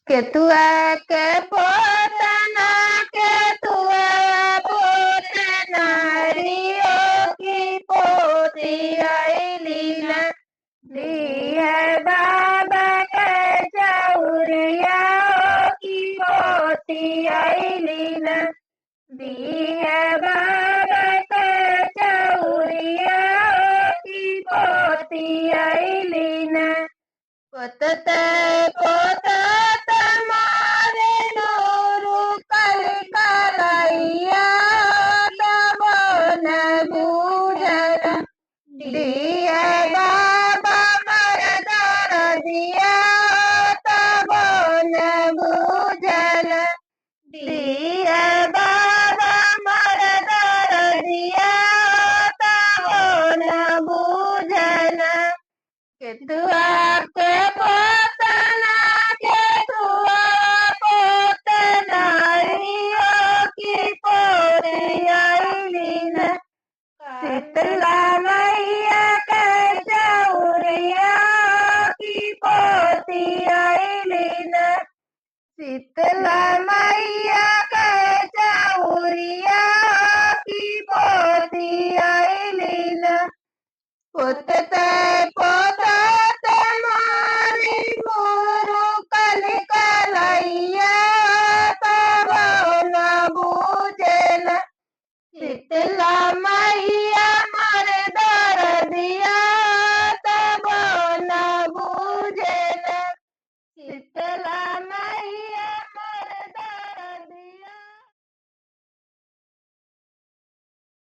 केतुआ के पोतना केतुआ पोतना रियो की पोती आईली ना दी है बाबा के चौरिया की पोती आईली ना दी है बाबा के चौरिया की पोती आईली ना पोतते पोतात मारे नूरू कल कलैया तब न बूझल दिया बाबा मरदर दिया तब न बूझल दिया बाबा मरदर दिया तब न बूझल केतुआ के पोतना केतुआ पोतना रियो की पोती आईली ना शीतला मैया के चौरिया की पोती आईली ना शीतला मैया के चौरिया की पोती आईली ना पोतते